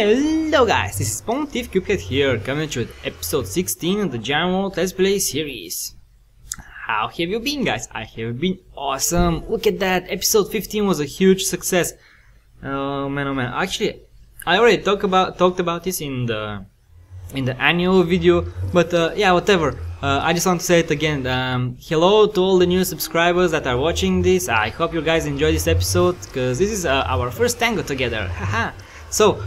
Hello guys, this is Pwntiff Cubehead here, coming to episode 16 of the Jam Let's Play series. How have you been, guys? I have been awesome. Look at that, episode 15 was a huge success. Oh man, actually I already talked about this in the annual video, but yeah, whatever. I just want to say it again. Hello to all the new subscribers that are watching this. I hope you guys enjoy this episode, because this is our first tango together. Haha. So,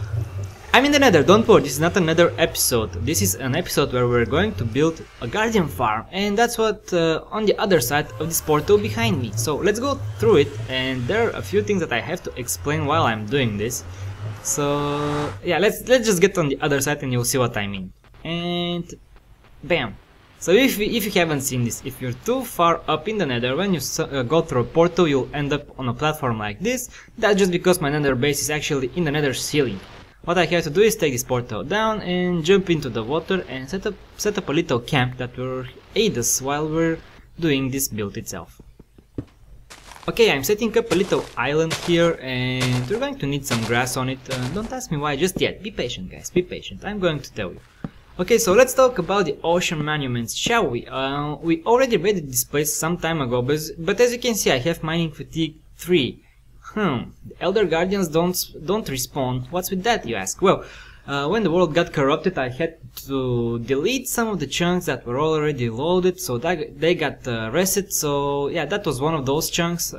I'm in the nether, don't worry, this is not another episode. This is an episode where we're going to build a guardian farm, and that's what on the other side of this portal behind me. So let's go through it, and there are a few things that I have to explain while I'm doing this. So yeah, let's just get on the other side and you'll see what I mean. And bam. So if you haven't seen this, if you're too far up in the nether, when you go through a portal, you'll end up on a platform like this. That's just because my nether base is actually in the nether ceiling. What I have to do is take this portal down and jump into the water and set up a little camp that will aid us while we're doing this build itself. Okay, I'm setting up a little island here, and we're going to need some grass on it. Don't ask me why just yet. Be patient, guys, be patient. I'm going to tell you. Okay, so let's talk about the ocean monuments, shall we? We already read this place some time ago, but as you can see, I have mining fatigue 3. The Elder Guardians don't respawn. What's with that, you ask? Well, when the world got corrupted, I had to delete some of the chunks that were already loaded, so they got reset. So yeah, that was one of those chunks.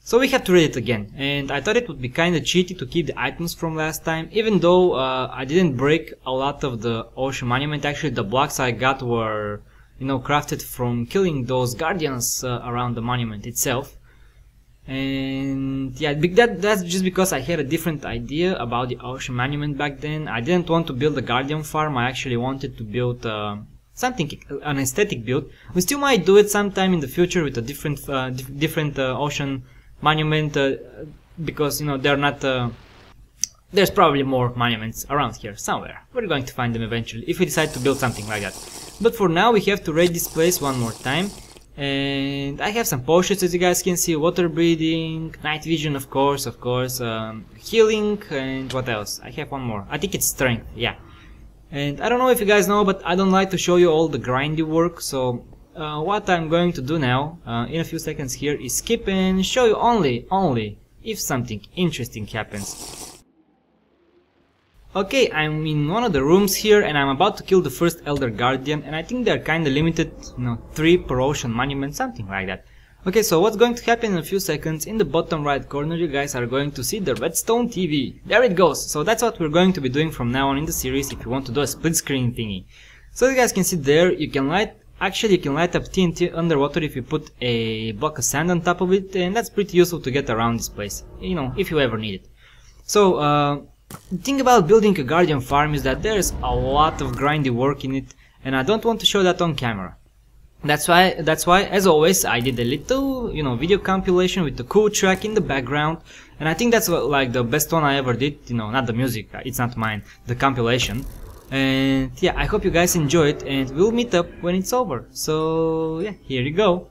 So we have to read it again, and I thought it would be kinda cheaty to keep the items from last time, even though I didn't break a lot of the ocean monument. Actually, the blocks I got were, you know, crafted from killing those guardians around the monument itself. And yeah, that's just because I had a different idea about the ocean monument back then. I didn't want to build a guardian farm, I actually wanted to build an aesthetic build. We still might do it sometime in the future with a different ocean monument, because, you know, they're not there's probably more monuments around here somewhere. We're going to find them eventually if we decide to build something like that. But for now we have to raid this place one more time, and I have some potions, as you guys can see: water breathing, night vision, of course, healing, and what else? I have one more. I think it's strength, yeah. And I don't know if you guys know, but I don't like to show you all the grindy work, so what I'm going to do now, in a few seconds here, is skip and show you only if something interesting happens. Okay, I'm in one of the rooms here, and I'm about to kill the first Elder Guardian, and I think they're kinda limited, you know, 3 per ocean monument, something like that. Okay, so what's going to happen in a few seconds, in the bottom right corner you guys are going to see the redstone TV. There it goes! So that's what we're going to be doing from now on in the series if you want to do a split screen thingy. So you guys can see there, you can light up TNT underwater if you put a block of sand on top of it, and that's pretty useful to get around this place, you know, if you ever need it. So, the thing about building a guardian farm is that there's a lot of grindy work in it, and I don't want to show that on camera. That's why, as always, I did a little, you know, video compilation with the cool track in the background, and I think that's like the best one I ever did, you know, not the music, it's not mine, the compilation. And yeah, I hope you guys enjoy it, and we'll meet up when it's over. So yeah, here you go.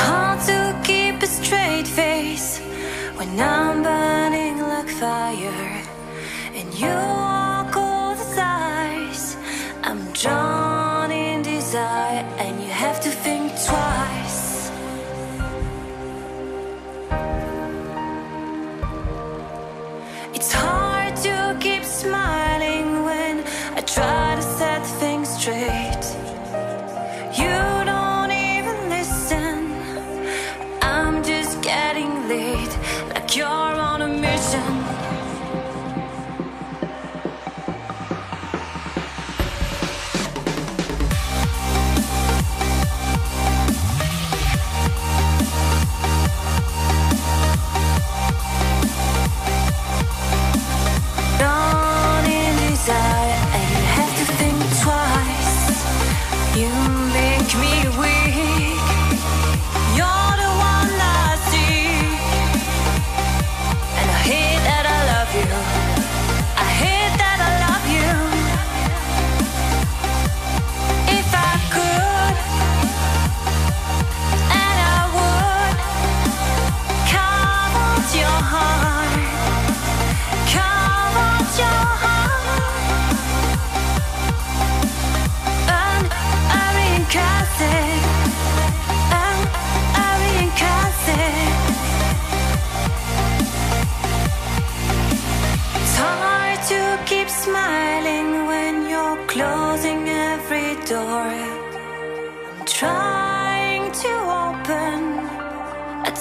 Hard to keep a straight face when I'm burning like fire, and you walk all the sides. I'm drawn in desire, and you have to think twice. It's hard to keep smiling when I try to set things straight. You don't even listen. I'm just getting late, like you're on a mission.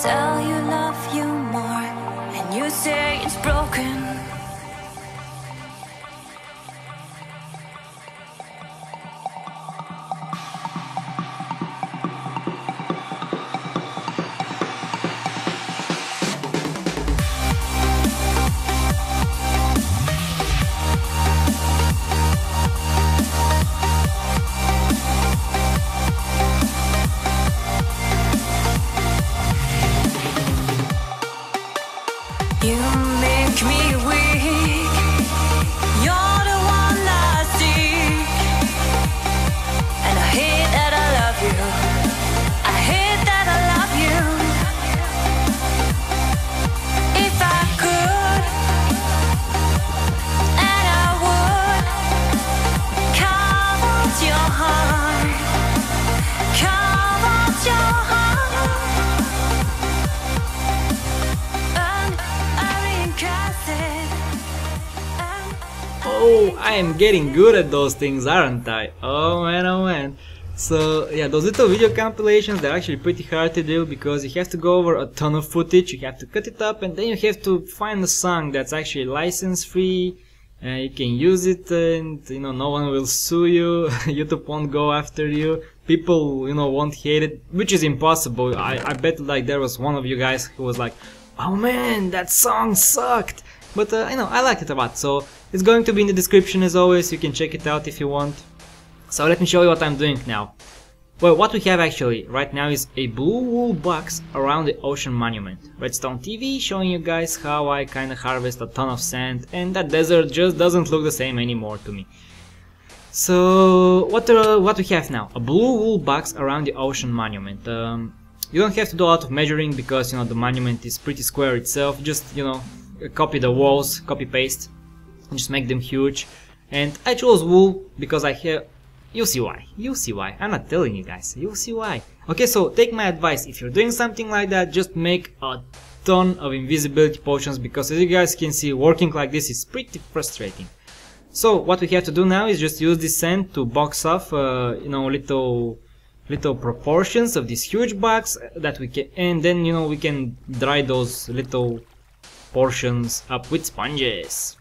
tell you love you more, and you say it's broken. You make me weak. You're the one I seek, and I hate that I love you. I hate that I love you. If I could, and I would, carve out your heart, carve out your heart. Oh, I am getting good at those things, aren't I? Oh man, oh man. So yeah, those little video compilations, they're actually pretty hard to do because you have to go over a ton of footage, you have to cut it up, and then you have to find a song that's actually license free. You can use it, and you know, no one will sue you. YouTube won't go after you. People, you know, won't hate it, which is impossible. I bet like there was one of you guys who was like, oh man, that song sucked. But you know, I liked it a lot, so it's going to be in the description as always. You can check it out if you want. So let me show you what I'm doing now. Well, what we have actually right now is a blue wool box around the ocean monument. Redstone TV showing you guys how I kinda harvest a ton of sand, and that desert just doesn't look the same anymore to me. So what we have now? A blue wool box around the ocean monument. You don't have to do a lot of measuring because, you know, the monument is pretty square itself. Just, you know, copy the walls, copy paste, and just make them huge. And I chose wool because I have... You'll see why. You'll see why. I'm not telling you guys. You'll see why. Okay, so take my advice. If you're doing something like that, just make a ton of invisibility potions, because as you guys can see, working like this is pretty frustrating. So what we have to do now is just use this sand to box off, you know, little proportions of this huge box that we can, and then, you know, we can dry those little portions up with sponges.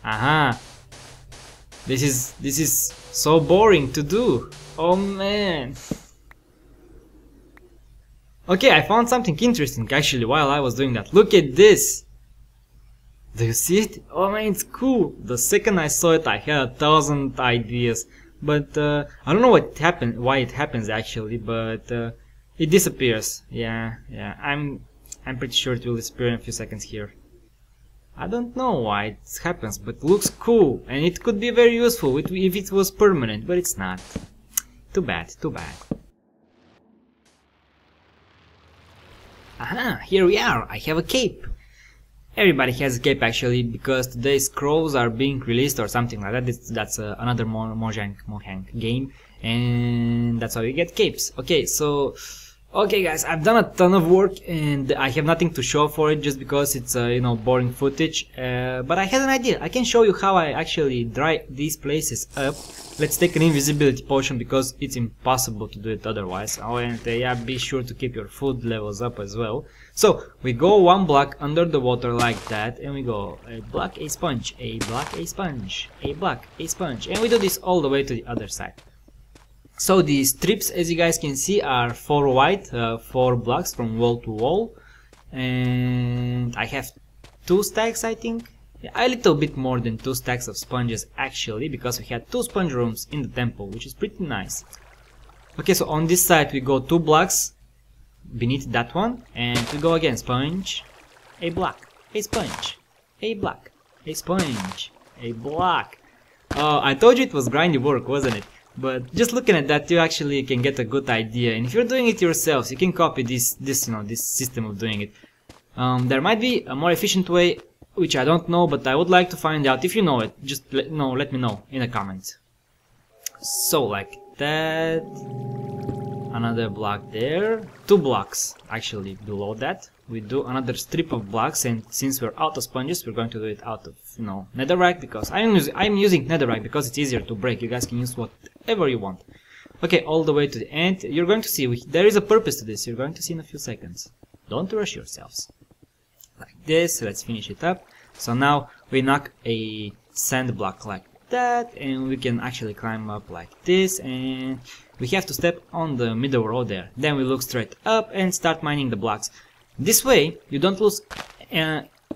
Aha. This is so boring to do. Oh man. Okay, I found something interesting actually while I was doing that. Look at this. Do you see it? Oh man, it's cool. The second I saw it, I had 1,000 ideas. But I don't know what happened, why it happens actually, but it disappears. Yeah, I'm pretty sure it will disappear in a few seconds here. I don't know why it happens, but it looks cool, and it could be very useful if it was permanent, but it's not. Too bad, too bad. Aha, here we are, I have a cape. Everybody has a cape actually, because today's scrolls are being released or something like that. That's another Mojang game, and that's how you get capes. Okay, so... Okay guys, I've done a ton of work and I have nothing to show for it just because it's you know, boring footage, but I had an idea. I can show you how I actually dry these places up. Let's take an invisibility potion because it's impossible to do it otherwise. Oh, and yeah, be sure to keep your food levels up as well. So we go one block under the water like that, and we go a block, a sponge, a block, a sponge, a block, a sponge, and we do this all the way to the other side. So these strips, as you guys can see, are 4 wide, 4 blocks from wall to wall, and I have 2 stacks, I think. Yeah, a little bit more than 2 stacks of sponges actually, because we had 2 sponge rooms in the temple, which is pretty nice. Okay, so on this side we go 2 blocks beneath that one, and we go again sponge, a block, a sponge, a block, a sponge, a block. Oh, I told you it was grindy work, wasn't it? But just looking at that, you actually can get a good idea, and if you're doing it yourselves, you can copy this system of doing it. There might be a more efficient way, which I don't know, but I would like to find out. If you know it, just let me know in the comments. So like that, another block there, 2 blocks actually below that. We do another strip of blocks, and since we're out of sponges, we're going to do it out of, you know, netherrack, because I'm using netherrack because it's easier to break. You guys can use whatever you want. Okay, all the way to the end. You're going to see there is a purpose to this. You're going to see in a few seconds. Don't rush yourselves. Like this. Let's finish it up. So now we knock a sand block like that, and we can actually climb up like this, and we have to step on the middle row there. Then we look straight up and start mining the blocks. This way you don't lose,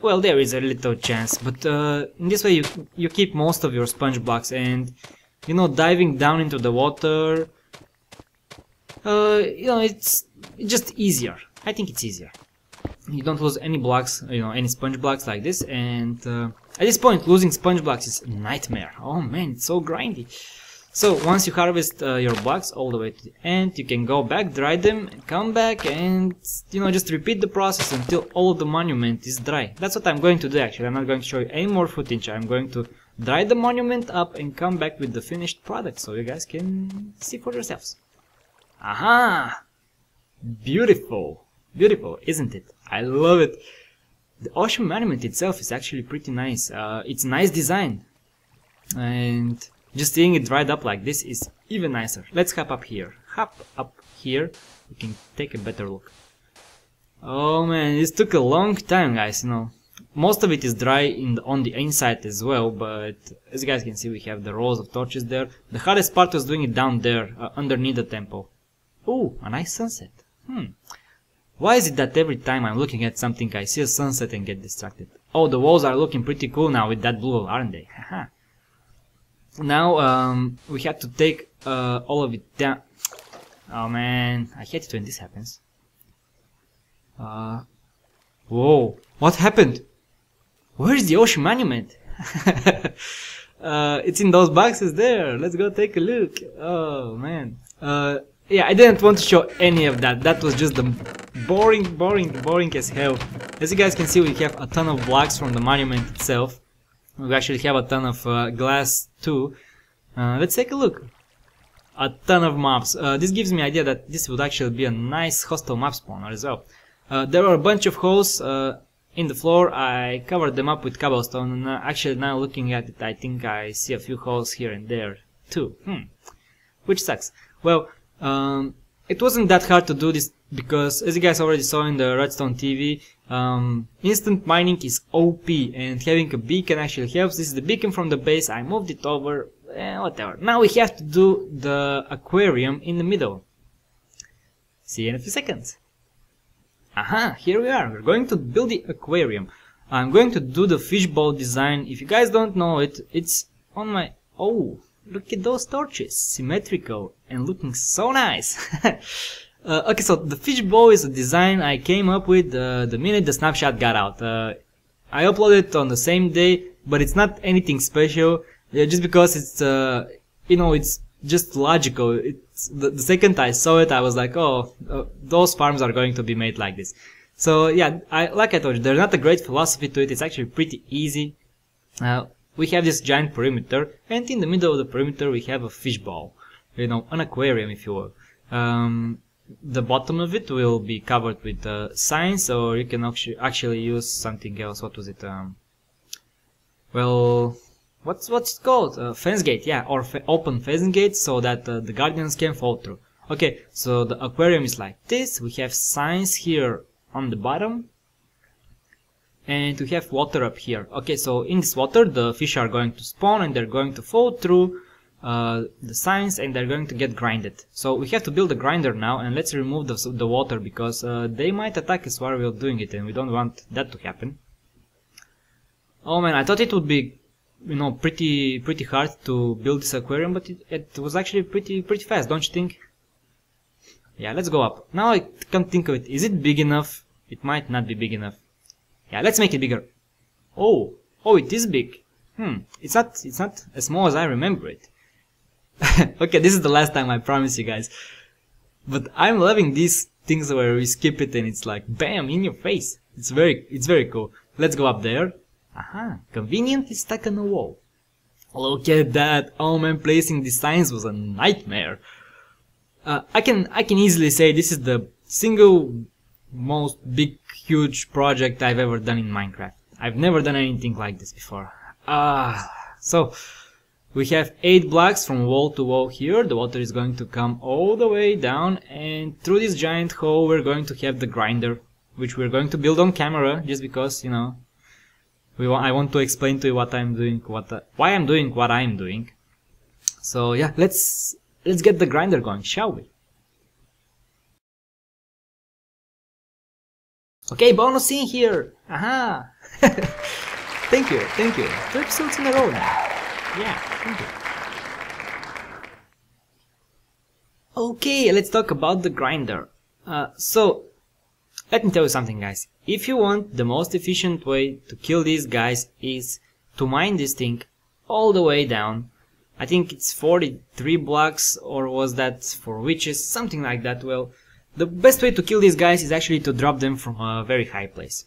well, there is a little chance, but in this way you keep most of your sponge blocks, and you know, diving down into the water, you know, it's just easier. I think it's easier. You don't lose any blocks, you know, any sponge blocks like this, and at this point losing sponge blocks is a nightmare. Oh man, it's so grindy. So once you harvest your blocks all the way to the end, you can go back, dry them, and come back, and you know, just repeat the process until all the monument is dry. That's what I'm going to do actually. I'm not going to show you any more footage. I'm going to dry the monument up and come back with the finished product so you guys can see for yourselves. Aha! Beautiful! Beautiful, isn't it? I love it. The ocean monument itself is actually pretty nice. It's a nice design, and just seeing it dried up like this is even nicer. Let's hop up here. Hop up here. We can take a better look. Oh man, this took a long time, guys. You know, most of it is dry on the inside as well, but as you guys can see, we have the rows of torches there. The hardest part was doing it down there, underneath the temple. Ooh, a nice sunset. Why is it that every time I'm looking at something I see a sunset and get distracted? Oh, the walls are looking pretty cool now with that blue, aren't they? Haha. Now we have to take all of it down. Oh man, I hate it when this happens. Whoa, what happened? Where is the ocean monument? It's in those boxes there. Let's go take a look. Oh man. Yeah, I didn't want to show any of that. That was just the boring as hell. As you guys can see, we have a ton of blocks from the monument itself. We actually have a ton of glass too. Let's take a look. A ton of mobs. This gives me an idea that this would actually be a nice hostile mob spawner as well. There are a bunch of holes in the floor. I covered them up with cobblestone, and actually now looking at it, I think I see a few holes here and there too. Which sucks. Well, it wasn't that hard to do this because, as you guys already saw in the Redstone TV, instant mining is OP, and having a beacon actually helps. This is the beacon from the base. I moved it over, whatever. Now we have to do the aquarium in the middle. See you in a few seconds. Aha, here we are. We're going to build the aquarium. I'm going to do the fishbowl design. If you guys don't know it, it's on my... Oh, look at those torches. Symmetrical and looking so nice. Okay, so the fishbowl is a design I came up with the minute the snapshot got out. I uploaded it on the same day, but it's not anything special. Just because it's, you know, it's just logical. It's the second I saw it, I was like, oh, those farms are going to be made like this. So yeah, like I told you, there's not a great philosophy to it. It's actually pretty easy. We have this giant perimeter, and in the middle of the perimeter we have a fishbowl, you know, an aquarium if you will. The bottom of it will be covered with signs, or you can actually use something else. What was it? Well, what's it called? Fence gate, yeah, or open fence gate so that the guardians can fall through. Okay, so the aquarium is like this. We have signs here on the bottom, and we have water up here. Okay, so in this water the fish are going to spawn, and they're going to fall through the signs, and they're going to get grinded. So we have to build a grinder now, and let's remove the water because they might attack us while we're doing it, and we don't want that to happen. Oh man, I thought it would be, you know, pretty hard to build this aquarium, but it was actually pretty fast, don't you think? Yeah, let's go up. Now I can't think of it. Is it big enough? It might not be big enough. Yeah, let's make it bigger. Oh, it is big. It's not as small as I remember it. Okay, this is the last time, I promise you guys. But I'm loving these things where we skip it and it's like bam in your face. It's very cool. Let's go up there. Aha, conveniently stuck on a wall. Look at that. Oh man, placing these signs was a nightmare. I can easily say this is the single most huge project I've ever done in Minecraft. I've never done anything like this before. So We have 8 blocks from wall to wall here. The water is going to come all the way down, and through this giant hole we're going to have the grinder, which we're going to build on camera, just because, you know, I want to explain to you what I'm doing, why I'm doing what I'm doing. So yeah, let's get the grinder going, shall we? Okay, bonus scene here. Aha! Thank you. 2 episodes in a row now. Yeah, thank you. Okay, let's talk about the grinder. So, let me tell you something, guys. If you want, the most efficient way to kill these guys is to mine this thing all the way down. I think it's 43 blocks, or was that for witches, something like that. Well, the best way to kill these guys is actually to drop them from a very high place.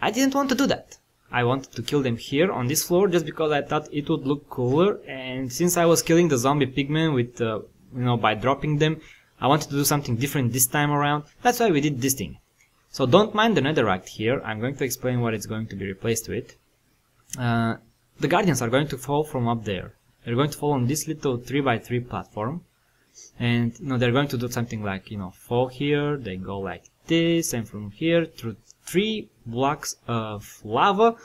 I didn't want to do that. I wanted to kill them here on this floor just because I thought it would look cooler, and since I was killing the zombie pigmen with, you know, by dropping them, I wanted to do something different this time around. That's why we did this thing. So don't mind the netherrack here. I'm going to explain what it's going to be replaced with. The guardians are going to fall from up there. They're going to fall on this little 3x3 platform, and you know, they're going to do something like, you know, fall here, they go like this, and from here through 3 blocks of lava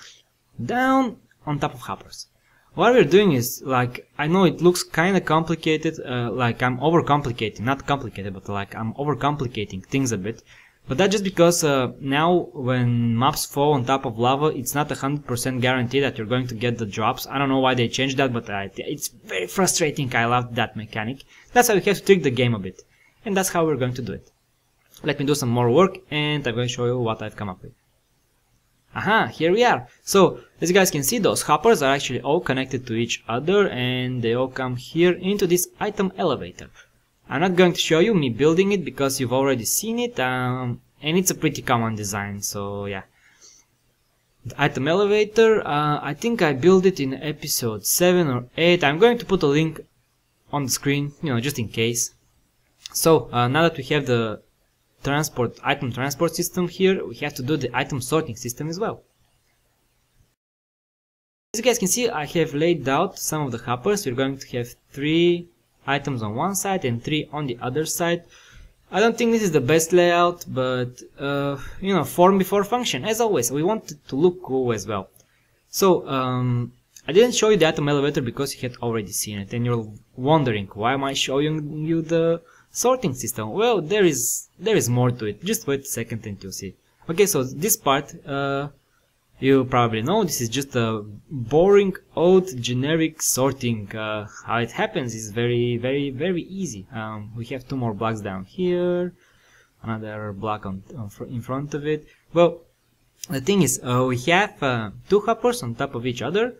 down on top of hoppers. What we're doing is, like, I know it looks kind of complicated, like I'm overcomplicating, not complicated, but like I'm overcomplicating things a bit. But that's just because now when mobs fall on top of lava, it's not 100% guarantee that you're going to get the drops. I don't know why they changed that, but it's very frustrating. I love that mechanic. That's how we have to trick the game a bit. And that's how we're going to do it. Let me do some more work, and I'm going to show you what I've come up with. Aha, here we are. So, as you guys can see, those hoppers are actually all connected to each other, and they all come here into this item elevator. I'm not going to show you me building it because you've already seen it, and it's a pretty common design, so yeah. The item elevator, I think I built it in episode 7 or 8. I'm going to put a link on the screen, you know, just in case. So, now that we have the item transport system here, we have to do the item sorting system as well. As you guys can see, I have laid out some of the hoppers. We're going to have 3 items on one side and 3 on the other side. I don't think this is the best layout, but you know, form before function. As always, we want it to look cool as well. So I didn't show you the item elevator because you had already seen it, and you're wondering why am I showing you the sorting system. Well, there is more to it. Just wait a second and you'll see. Okay, so this part, you probably know, this is just a boring old generic sorting. How it happens is very, very, very easy. We have 2 more blocks down here, another block in front of it. Well, the thing is, we have 2 hoppers on top of each other,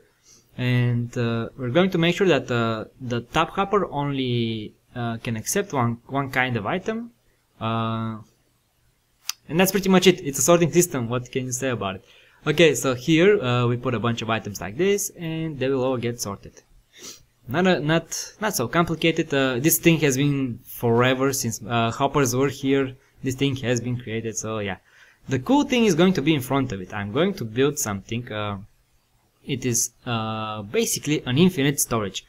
and we're going to make sure that the top hopper only can accept one kind of item, and that's pretty much it. It's a sorting system. What can you say about it? Okay, so here we put a bunch of items like this, and they will all get sorted. Not so complicated. This thing has been forever since hoppers were here. This thing has been created. So yeah, the cool thing is going to be in front of it. I'm going to build something. It is basically an infinite storage.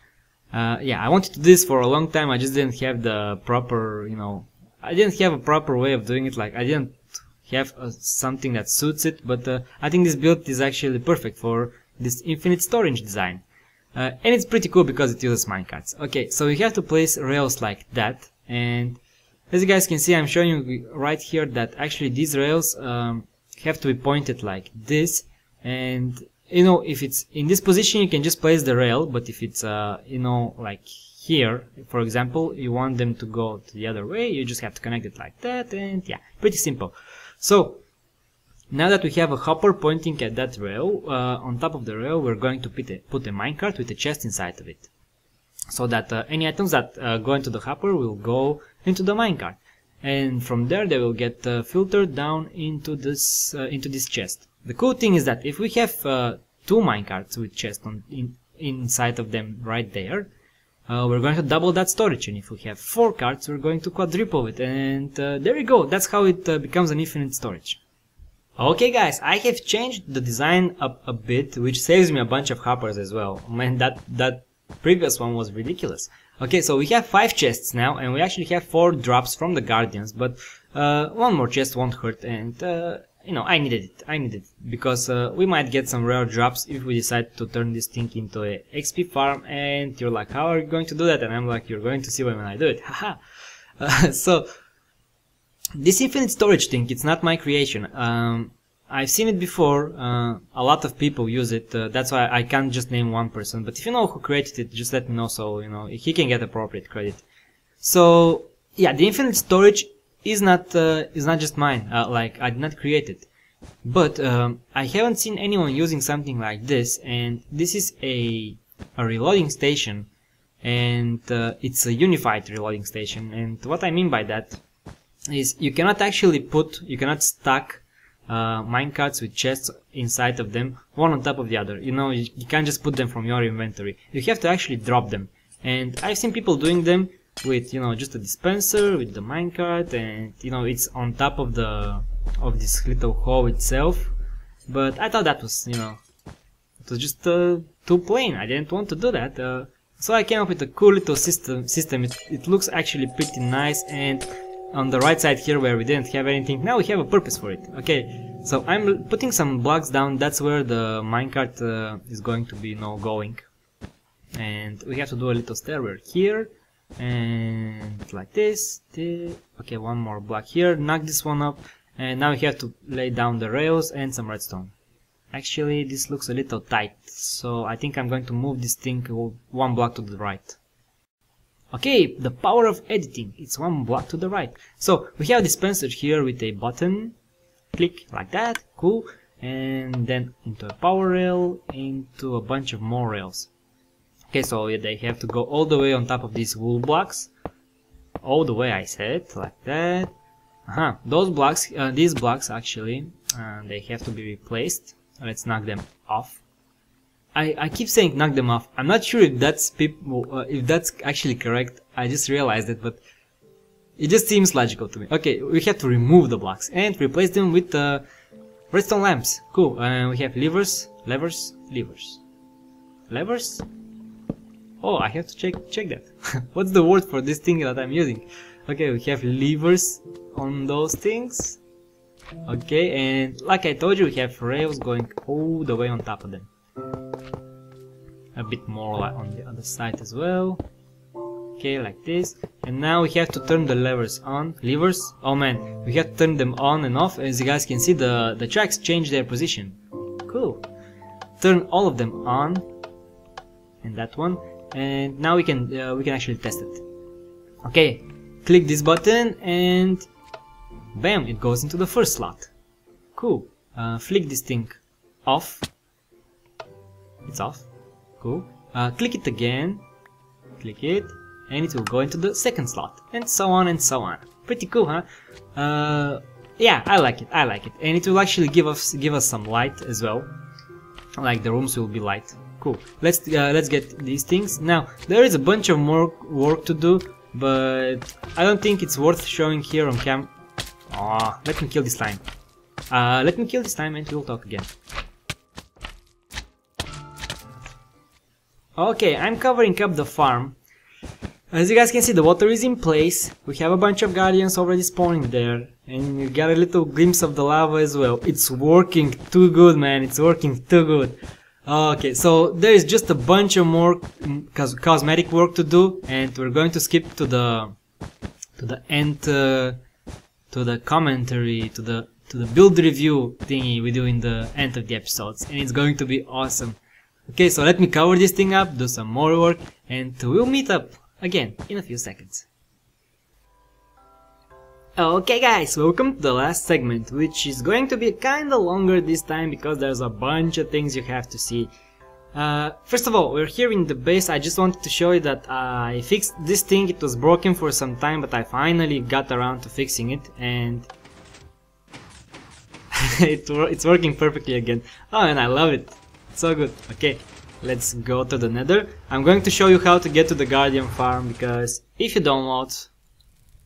Yeah, I wanted to do this for a long time. I just didn't have the proper, you know, I didn't have a proper way of doing it. Like, I didn't have something that suits it, but I think this build is actually perfect for this infinite storage design. And it's pretty cool because it uses minecarts. Okay, so you have to place rails like that, and as you guys can see, I'm showing you right here that actually these rails have to be pointed like this, and you know, if it's in this position you can just place the rail, but if it's you know, like here, for example, you want them to go to the other way, you just have to connect it like that, and yeah, pretty simple. So now that we have a hopper pointing at that rail, on top of the rail we're going to put a minecart with a chest inside of it, so that any items that go into the hopper will go into the minecart, and from there they will get filtered down into this chest. The cool thing is that if we have 2 minecarts with chests inside of them right there, we're going to double that storage, and if we have 4 carts we're going to quadruple it, and there we go. That's how it becomes an infinite storage. Okay guys, I have changed the design up a bit, which saves me a bunch of hoppers as well. Man, that Previous one was ridiculous. Okay, so we have 5 chests now, and we actually have 4 drops from the Guardians, but one more chest won't hurt, and you know, I needed it, because we might get some rare drops if we decide to turn this thing into a XP farm, and you're like, how are you going to do that? And I'm like, you're going to see when I do it, haha. So, this infinite storage thing, it's not my creation. I've seen it before, a lot of people use it, that's why I can't just name one person, but if you know who created it, just let me know so, you know, he can get appropriate credit. So, yeah, the infinite storage is not just mine, like, I did not create it. But, I haven't seen anyone using something like this, and this is a reloading station, and it's a unified reloading station, and what I mean by that is you cannot stack minecarts with chests inside of them, one on top of the other. You know, you can't just put them from your inventory. You have to actually drop them. And I've seen people doing them with, you know, just a dispenser with the minecart, and you know, it's on top of this little hole itself. But I thought that was, you know, it was just too plain. I didn't want to do that. So I came up with a cool little system. It looks actually pretty nice, and on the right side here where we didn't have anything, now we have a purpose for it. Okay, so I'm putting some blocks down, that's where the minecart is going to be, you know, going. And we have to do a little stairway here, and like this. Okay, one more block here, knock this one up, and now we have to lay down the rails and some redstone. Actually, this looks a little tight, so I think I'm going to move this thing one block to the right. Okay, the power of editing, it's one block to the right. So, we have a dispenser here with a button, click like that, cool, and then into a power rail, into a bunch of more rails. Okay, so they have to go all the way on top of these wool blocks, all the way I said, like that. Those blocks, these blocks actually, they have to be replaced. Let's knock them off. I keep saying knock them off. I'm not sure if that's actually correct. I just realized it, but it just seems logical to me. Okay, we have to remove the blocks and replace them with redstone lamps. Cool. And we have levers. Oh, I have to check that. What's the word for this thing that I'm using? Okay, we have levers on those things. Okay, and like I told you, we have rails going all the way on top of them. A bit more like on the other side as well. Okay, like this. And now we have to turn the levers on. Oh man, we have to turn them on and off. As you guys can see, the tracks change their position. Cool. Turn all of them on, and that one. And now we can actually test it. Okay, click this button and bam, it goes into the first slot. Cool. Flick this thing off. It's off. Cool. Click it again. Click it, and it will go into the second slot, and so on and so on. Pretty cool, huh? Yeah, I like it. And it will actually give us some light as well. Like the rooms will be light. Cool. Let's get these things. Now there is a bunch of more work to do, but I don't think it's worth showing here on cam. Oh, let me kill this time. Let me kill this time, and we'll talk again. Okay, I'm covering up the farm. As you guys can see, the water is in place. We have a bunch of guardians already spawning there, and you got a little glimpse of the lava as well. It's working too good, man. It's working too good. Okay, so there is just a bunch of more cosmetic work to do, and we're going to skip to the end, to the commentary, to the build review thingy we do in the end of the episodes, and it's going to be awesome. Okay, so let me cover this thing up, do some more work, and we'll meet up again in a few seconds. Okay guys, welcome to the last segment, which is going to be kinda longer this time because there's a bunch of things you have to see. First of all, we're here in the base. I just wanted to show you that I fixed this thing. It was broken for some time, but I finally got around to fixing it, and it's working perfectly again. Oh, and I love it. So good. Okay, let's go to the nether. I'm going to show you how to get to the guardian farm, because if you don't know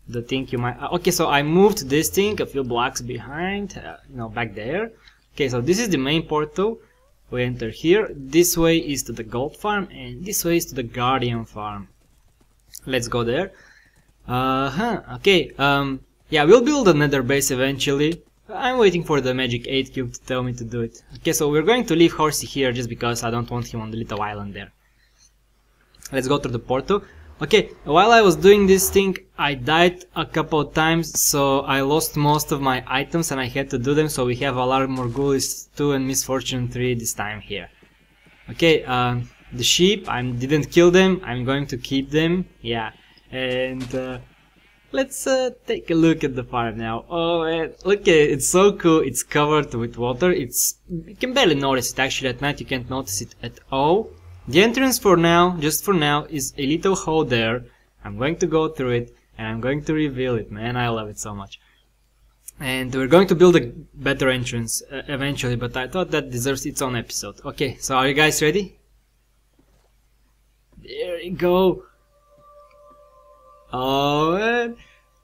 the thing, you might... okay, so I moved this thing a few blocks behind, you know, back there. Okay, so this is the main portal. We enter here. This way is to the gold farm, and this way is to the guardian farm. Let's go there. Okay. Yeah, we'll build a nether base eventually. I'm waiting for the magic 8 cube to tell me to do it. Okay, so we're going to leave Horsey here just because I don't want him on the little island there. Let's go to the portal. Okay, while I was doing this thing, I died a couple of times, so I lost most of my items and I had to do them, so we have Alarm Morgulis 2 and Misfortune 3 this time here. Okay, the sheep, I didn't kill them, I'm going to keep them, yeah, and let's take a look at the farm now. Oh man, look at it, it's so cool, it's covered with water, you can barely notice it actually, at night you can't notice it at all. The entrance for now, just for now, is a little hole there. I'm going to go through it and I'm going to reveal it, man, I love it so much. And we're going to build a better entrance eventually, but I thought that deserves its own episode. Okay, so are you guys ready? There we go. Oh man,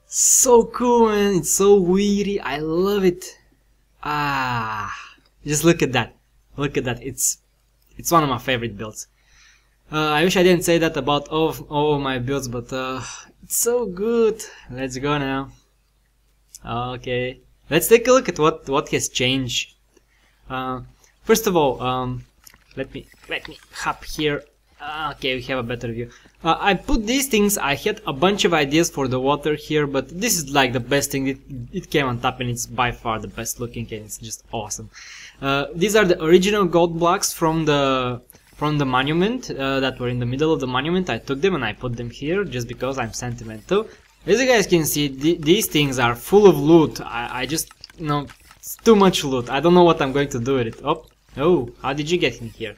so cool, man, it's so weirdy, I love it. Just look at that, it's one of my favorite builds. I wish I didn't say that about all of my builds, but it's so good. Let's go now. Okay, let's take a look at what has changed. First of all, let me hop here. Okay, we have a better view. I put these things. I had a bunch of ideas for the water here, but this is like the best thing. It came on top, and it's by far the best looking, and it's just awesome. These are the original gold blocks from the monument that were in the middle of the monument. I took them and I put them here just because I'm sentimental. As you guys can see, these things are full of loot. I just, you know, it's too much loot. I don't know what I'm going to do with it. Oh, how did you get in here?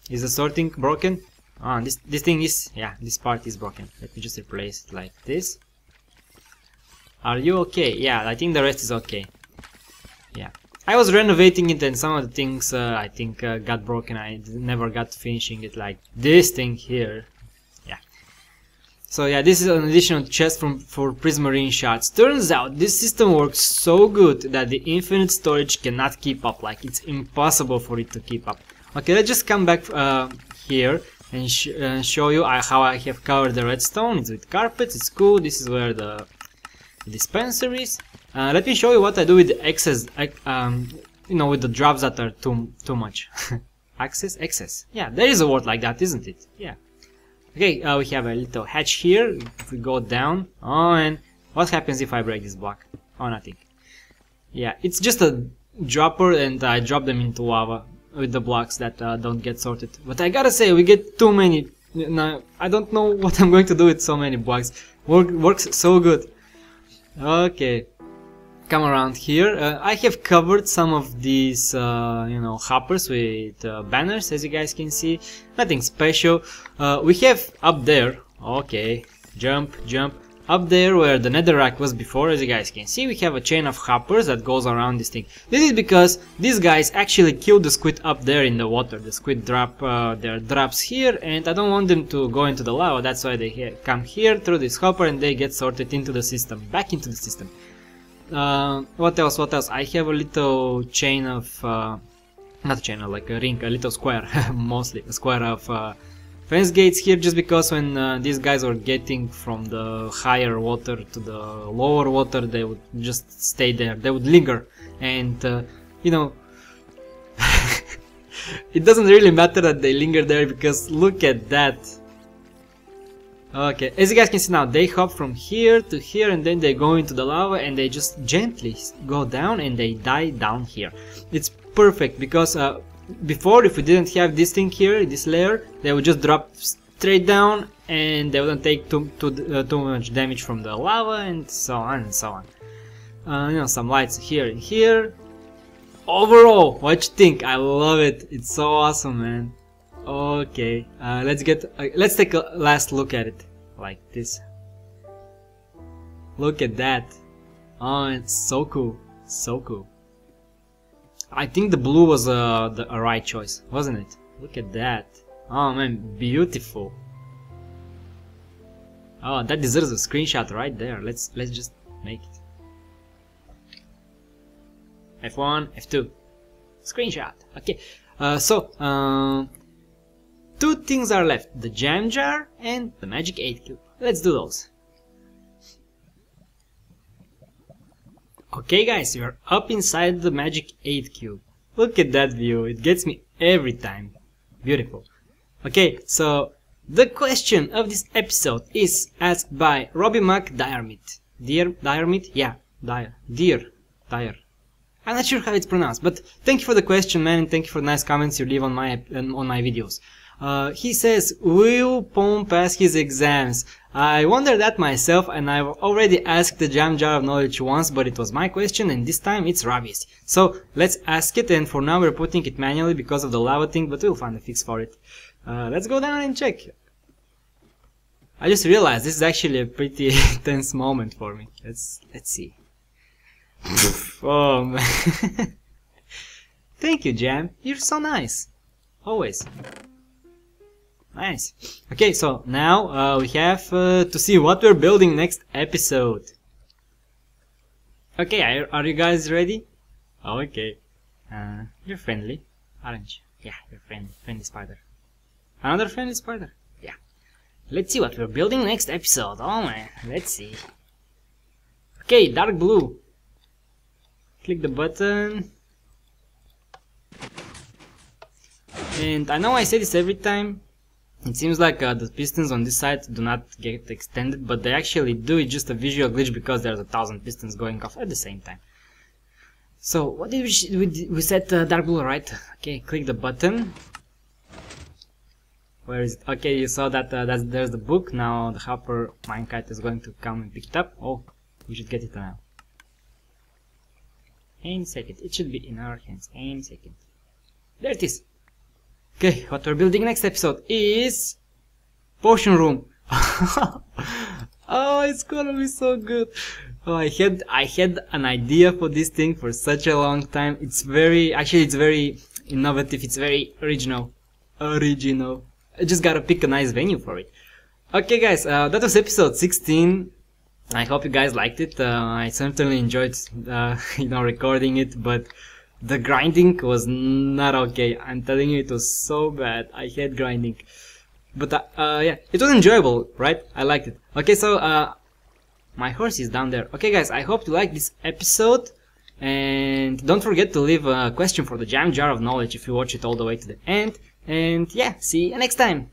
Is the sorting broken? Oh, this thing is, yeah, this part is broken. Let me just replace it like this. Are you okay? Yeah, I think the rest is okay. Yeah. I was renovating it and some of the things I think got broken. I never got to finishing it, like this thing here. Yeah. So yeah, this is an additional chest for prismarine shards. Turns out this system works so good that the infinite storage cannot keep up. Like, it's impossible for it to keep up. Okay, let's just come back here and show you how I have covered the redstone. It's with carpets, it's cool. This is where the dispenser is. Let me show you what I do with the excess, you know, with the drops that are too much. Excess. Yeah, there is a word like that, isn't it? Yeah. Okay, we have a little hatch here. If we go down, oh, and what happens if I break this block? Oh, nothing. Yeah, it's just a dropper, and I drop them into lava with the blocks that don't get sorted. But I gotta say, we get too many. Now, I don't know what I'm going to do with so many blocks. Works so good. Okay, come around here. I have covered some of these, you know, hoppers with banners, as you guys can see. Nothing special. We have up there. Okay, jump. Up there where the netherrack was before, as you guys can see, we have a chain of hoppers that goes around this thing. This is because these guys actually killed the squid up there in the water. The squid drop their drops here, and I don't want them to go into the lava. That's why they come here through this hopper and they get sorted into the system, back into the system. What else? I have a little chain of, not a chain, like a ring, a little square, mostly a square of fence gates here, just because when these guys were getting from the higher water to the lower water, they would just stay there, they would linger, and you know, it doesn't really matter that they linger there, because look at that. Okay, as you guys can see now, they hop from here to here, and then they go into the lava, and they just gently go down, and they die down here. It's perfect, because before, if we didn't have this thing here, this layer, they would just drop straight down and they wouldn't take too much damage from the lava, and so on and so on. You know, some lights here and here. Overall, what you think? I love it. It's so awesome, man. Okay, let's take a last look at it, like this. Look at that. Oh, it's so cool, so cool. I think the blue was a right choice, wasn't it? Look at that. Oh man, beautiful. Oh, that deserves a screenshot right there. Let's just make it. F1, F2. Screenshot. Okay. Two things are left. The jam jar and the magic 8 cube. Let's do those. Okay guys, we are up inside the magic 8 cube. Look at that view, it gets me every time. Beautiful. Okay, so the question of this episode is asked by Robbie McDiarmid. Diarmid? Yeah, Dyer. I'm not sure how it's pronounced, but thank you for the question, man, and thank you for the nice comments you leave on my videos. He says, will Pwn pass his exams? I wondered that myself, and I've already asked the Jam Jar of Knowledge once, but it was my question, and this time it's Robbie's. So let's ask it, and for now we're putting it manually because of the lava thing, but we'll find a fix for it. Let's go down and check. I just realized this is actually a pretty tense moment for me. Let's see. Oh man. Thank you, Jam. You're so nice. Always. Nice. Okay, so now we have to see what we're building next episode. Okay, are you guys ready? Okay. You're friendly, aren't you? Yeah, you're friendly. Friendly spider. Another friendly spider? Yeah. Let's see what we're building next episode. Oh man, let's see. Okay, dark blue. Click the button. And I know I say this every time. It seems like the pistons on this side do not get extended, but they actually do. It's just a visual glitch because there's 1,000 pistons going off at the same time. So what did we set dark blue, right? Okay, click the button. Where is it? Okay, you saw that there's the book. Now the hopper minecart is going to come and pick it up. Oh, we should get it now. Any second, it should be in our hands. Any second. There it is. Okay, what we're building next episode is potion room. Oh, it's gonna be so good. Oh, I had an idea for this thing for such a long time. It's very innovative. It's very original. I just gotta pick a nice venue for it. Okay, guys, that was episode 16. I hope you guys liked it. I certainly enjoyed, recording it, but the grinding was not okay. I'm telling you, it was so bad. I hate grinding. But yeah, it was enjoyable, right? I liked it. Okay, so my horse is down there. Okay, guys, I hope you liked this episode. And don't forget to leave a question for the Jam Jar of Knowledge if you watch it all the way to the end. And yeah, see you next time.